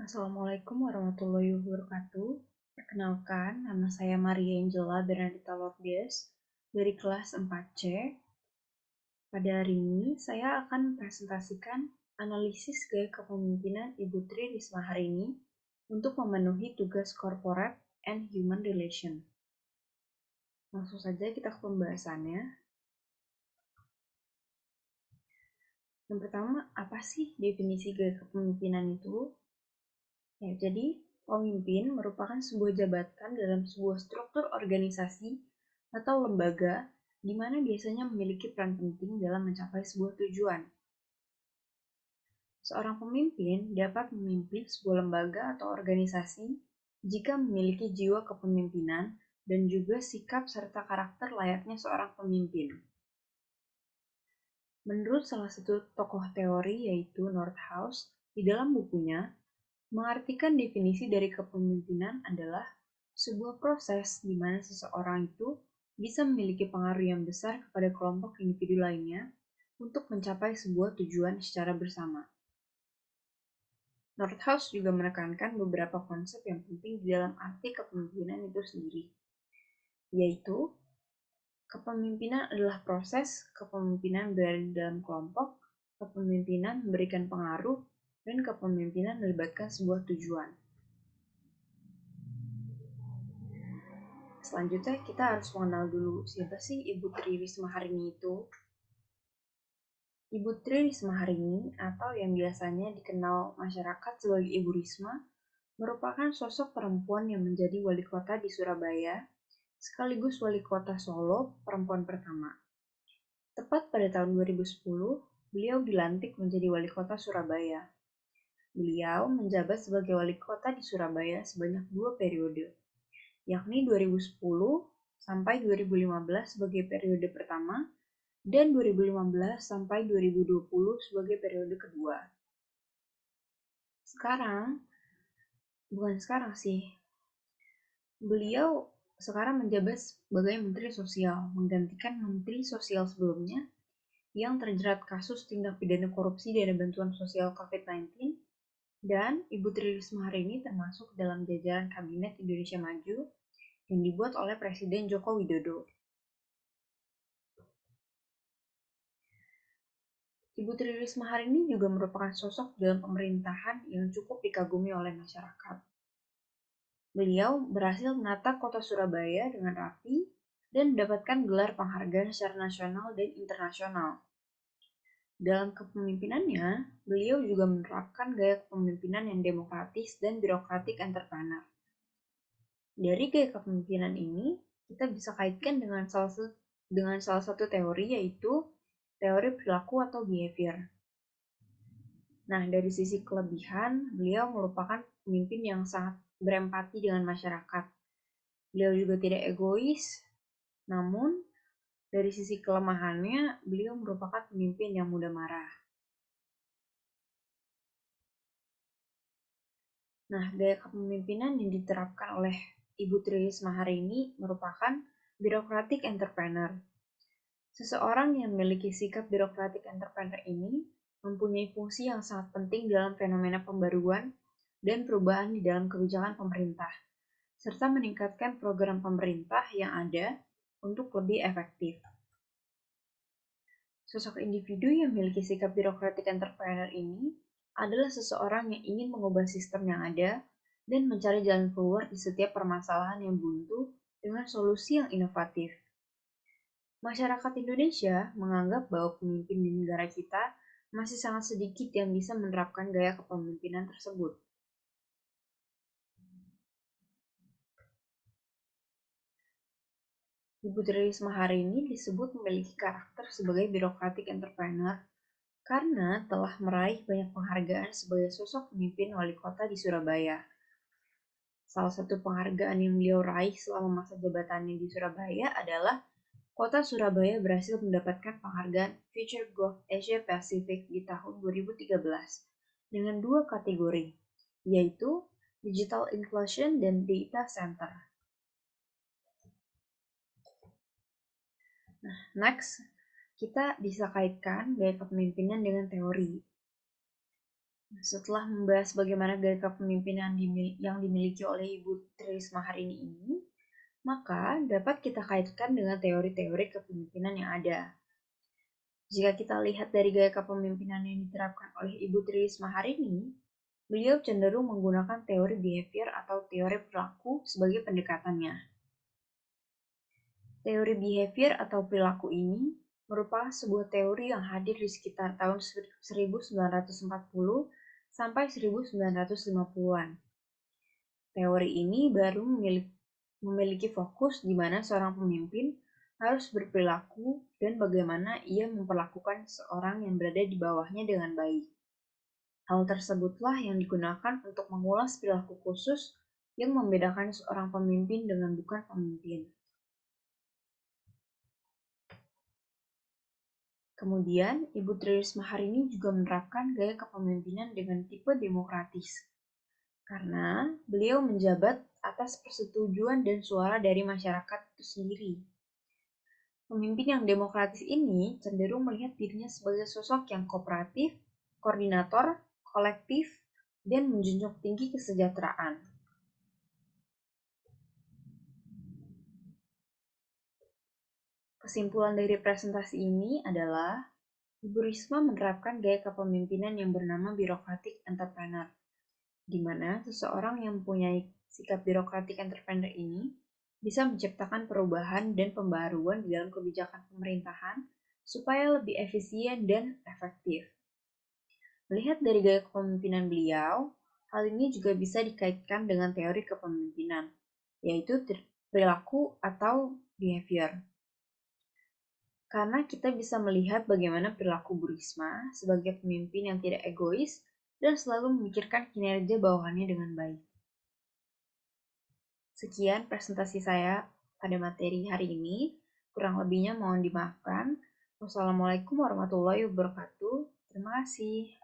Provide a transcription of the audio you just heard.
Assalamualaikum warahmatullahi wabarakatuh. Perkenalkan, nama saya Maria Angela Bernadita Lourdes dari kelas 4C. Pada hari ini, saya akan mempresentasikan analisis gaya kepemimpinan Ibu Tri Risma hari ini untuk memenuhi tugas corporate and human relation. Langsung saja kita ke pembahasannya. Yang pertama, apa sih definisi gaya kepemimpinan itu? Ya, jadi pemimpin merupakan sebuah jabatan dalam sebuah struktur organisasi atau lembaga di mana biasanya memiliki peran penting dalam mencapai sebuah tujuan. Seorang pemimpin dapat memimpin sebuah lembaga atau organisasi jika memiliki jiwa kepemimpinan dan juga sikap serta karakter layaknya seorang pemimpin. Menurut salah satu tokoh teori yaitu Nordhaus, di dalam bukunya, mengartikan definisi dari kepemimpinan adalah sebuah proses di mana seseorang itu bisa memiliki pengaruh yang besar kepada kelompok individu lainnya untuk mencapai sebuah tujuan secara bersama. Nordhaus juga menekankan beberapa konsep yang penting di dalam arti kepemimpinan itu sendiri, yaitu kepemimpinan adalah proses, kepemimpinan berada di dalam kelompok, kepemimpinan memberikan pengaruh, dan kepemimpinan melibatkan sebuah tujuan. Selanjutnya kita harus mengenal dulu siapa sih Ibu Tri Risma hari ini itu. Ibu Tri Risma hari ini atau yang biasanya dikenal masyarakat sebagai Ibu Risma merupakan sosok perempuan yang menjadi wali kota di Surabaya sekaligus wali kota Solo perempuan pertama. Tepat pada tahun 2010, beliau dilantik menjadi wali kota Surabaya. Beliau menjabat sebagai wali kota di Surabaya sebanyak 2 periode, yakni 2010 sampai 2015 sebagai periode pertama dan 2015 sampai 2020 sebagai periode kedua. Bukan sekarang sih, beliau sekarang menjabat sebagai Menteri Sosial, menggantikan Menteri Sosial sebelumnya yang terjerat kasus tindak pidana korupsi dana bantuan sosial COVID-19, dan Ibu Tri Risma hari ini termasuk dalam jajaran Kabinet Indonesia Maju yang dibuat oleh Presiden Joko Widodo. Ibu Tri Risma hari ini juga merupakan sosok dalam pemerintahan yang cukup dikagumi oleh masyarakat. Beliau berhasil menata kota Surabaya dengan rapi dan mendapatkan gelar penghargaan secara nasional dan internasional. Dalam kepemimpinannya, beliau juga menerapkan gaya kepemimpinan yang demokratis dan birokratik entrepreneur. Dari gaya kepemimpinan ini, kita bisa kaitkan dengan salah satu teori yaitu teori perilaku atau behavior. Nah, dari sisi kelebihan, beliau merupakan pemimpin yang sangat berempati dengan masyarakat. Beliau juga tidak egois, namun dari sisi kelemahannya, beliau merupakan pemimpin yang mudah marah. Nah, gaya kepemimpinan yang diterapkan oleh Ibu Tri Risma hari ini merupakan birokratik entrepreneur. Seseorang yang memiliki sikap birokratik entrepreneur ini mempunyai fungsi yang sangat penting dalam fenomena pembaruan dan perubahan di dalam kebijakan pemerintah, serta meningkatkan program pemerintah yang ada untuk lebih efektif. Sosok individu yang memiliki sikap birokratik entrepreneur ini adalah seseorang yang ingin mengubah sistem yang ada dan mencari jalan keluar di setiap permasalahan yang buntu dengan solusi yang inovatif. Masyarakat Indonesia menganggap bahwa pemimpin di negara kita masih sangat sedikit yang bisa menerapkan gaya kepemimpinan tersebut. Ibu Tri Risma hari ini disebut memiliki karakter sebagai birokratik entrepreneur karena telah meraih banyak penghargaan sebagai sosok pemimpin wali kota di Surabaya. Salah satu penghargaan yang beliau raih selama masa jabatannya di Surabaya adalah Kota Surabaya berhasil mendapatkan penghargaan Future Growth Asia Pacific di tahun 2013 dengan 2 kategori, yaitu Digital Inclusion dan Data Center. Nah, next, kita bisa kaitkan gaya kepemimpinan dengan teori. Setelah membahas bagaimana gaya kepemimpinan yang dimiliki oleh Ibu Tri Risma hari ini, maka dapat kita kaitkan dengan teori-teori kepemimpinan yang ada. Jika kita lihat dari gaya kepemimpinan yang diterapkan oleh Ibu Tri Risma hari ini, beliau cenderung menggunakan teori behavior atau teori perilaku sebagai pendekatannya. Teori behavior atau perilaku ini merupakan sebuah teori yang hadir di sekitar tahun 1940 sampai 1950-an. Teori ini baru memiliki fokus di mana seorang pemimpin harus berperilaku dan bagaimana ia memperlakukan seorang yang berada di bawahnya dengan baik. Hal tersebutlah yang digunakan untuk mengulas perilaku khusus yang membedakan seorang pemimpin dengan bukan pemimpin. Kemudian, Ibu Tri Risma hari ini juga menerapkan gaya kepemimpinan dengan tipe demokratis, karena beliau menjabat atas persetujuan dan suara dari masyarakat itu sendiri. Pemimpin yang demokratis ini cenderung melihat dirinya sebagai sosok yang kooperatif, koordinator, kolektif, dan menjunjung tinggi kesejahteraan. Kesimpulan dari presentasi ini adalah Ibu Risma menerapkan gaya kepemimpinan yang bernama birokratik entrepreneur, di mana seseorang yang mempunyai sikap birokratik entrepreneur ini bisa menciptakan perubahan dan pembaruan di dalam kebijakan pemerintahan supaya lebih efisien dan efektif. Melihat dari gaya kepemimpinan beliau, hal ini juga bisa dikaitkan dengan teori kepemimpinan, yaitu perilaku atau behavior. Karena kita bisa melihat bagaimana perilaku Bu Risma sebagai pemimpin yang tidak egois dan selalu memikirkan kinerja bawahannya dengan baik. Sekian presentasi saya pada materi hari ini. Kurang lebihnya mohon dimaafkan. Wassalamualaikum warahmatullahi wabarakatuh. Terima kasih.